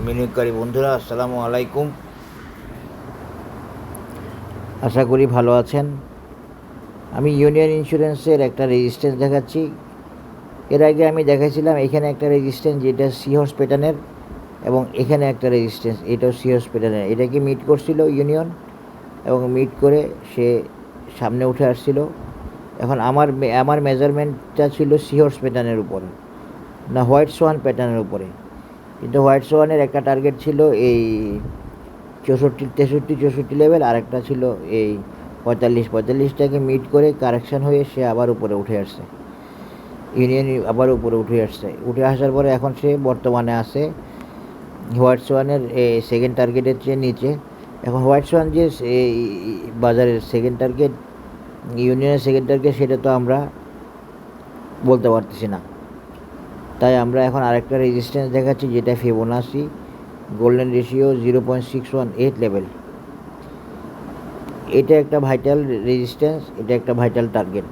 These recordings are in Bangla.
বিনিয়োগকারী বন্ধুরা, আসসালামু আলাইকুম। আশা করি ভালো আছেন। আমি ইউনিয়ন ইন্স্যুরেন্সের একটা রেজিস্ট্যান্স দেখাচ্ছি। এর আগে আমি দেখাইছিলাম এখানে একটা রেজিস্ট্যান্স যেটা সিহর্স প্যাটার্নের, এবং এখানে একটা রেজিস্ট্যান্স এটাও সিহর্স প্যাটার্নের। এটাকে মিট করছিল ইউনিয়ন, এবং মিট করে সে সামনে উঠে আসছিল। এখন আমার মেজারমেন্টটা ছিল সিহর্স প্যাটার্নের উপরে, না হোয়াইট সোয়ান প্যাটার্নের উপরে। কিন্তু হোয়াইট সোয়ানের একটা টার্গেট ছিল এই 64 লেভেল, আর একটা ছিল এই 45টাকে মিট করে কারেকশান হয়ে সে আবার উপরে উঠে আসছে। ইউনিয়ন আবার উপরে উঠে আসার পরে এখন সে বর্তমানে আছে হোয়াইট সোয়ানের সেকেন্ড টার্গেটের চেয়ে নিচে। এখন হোয়াইট সোয়ান যে বাজারের সেকেন্ড টার্গেট, ইউনিয়নের সেকেন্ড টার্গেট, সেটা তো আমরা বলতে পারতেছি না। তাই আমরা এখন আরেকটা রেজিস্ট্যান্স দেখাচ্ছি যেটা ফিবোনাচি গোল্ডেন রেশিও 0.618 লেভেল। এটা একটা ভাইটাল রেজিস্ট্যান্স, এটা একটা ভাইটাল টার্গেট।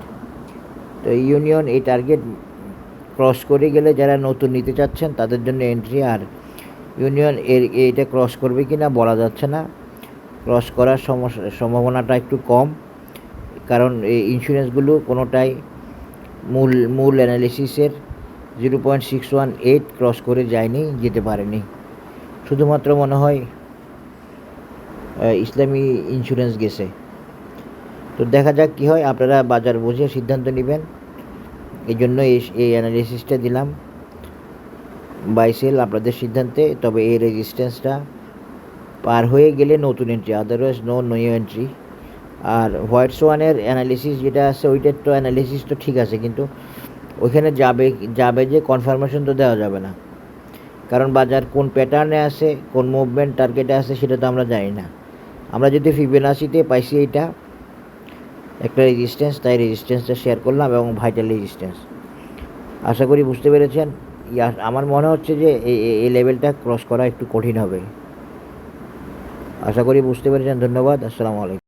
তো ইউনিয়ন এই টার্গেট ক্রস করে গেলে যারা নতুন নিতে চাচ্ছেন তাদের জন্য এন্ট্রি। আর ইউনিয়ন এইটা ক্রস করবে কি না বলা যাচ্ছে না। ক্রস করার সম্ভাবনাটা একটু কম, কারণ এই ইন্স্যুরেন্সগুলো কোনোটাই মূল অ্যানালিসিসের 0.618 ক্রস করে যায়নি, যেতে পারেনি। শুধুমাত্র মনে হয় ইসলামী ইন্স্যুরেন্স গেছে। তো দেখা যাক কী হয়, আপনারা বাজার বুঝে সিদ্ধান্ত নেবেন। এই জন্য এই অ্যানালিসিসটা দিলাম, বাই সেল আপনাদের সিদ্ধান্তে। তবে এই রেজিস্ট্যান্সটা পার হয়ে গেলে নতুন এন্ট্রি, আদারওয়াইজ নিউ এন্ট্রি। আর হোয়াইট সোয়ানের অ্যানালিসিস যেটা আছে, ওইটার তো অ্যানালিসিস তো ঠিক আছে, কিন্তু ওইখানে যাবে যে কনফার্মেশন তো দেওয়া যাবে না, কারণ বাজার কোন প্যাটার্নে আছে, কোন মুভমেন্ট টার্গেটে আছে সেটা তো আমরা জানি না। আমরা যদি ফিবোনাচিতে পাইছি এইটা একটা রেজিস্ট্যান্স, তাই রেজিস্ট্যান্সটা শেয়ার করলাম, এবং ভাইটাল রেজিস্ট্যান্স। আশা করি বুঝতে পেরেছেন। আমার মনে হচ্ছে যে এই লেভেলটা ক্রস করা একটু কঠিন হবে। আশা করি বুঝতে পেরেছেন। ধন্যবাদ। আসসালামু আলাইকুম।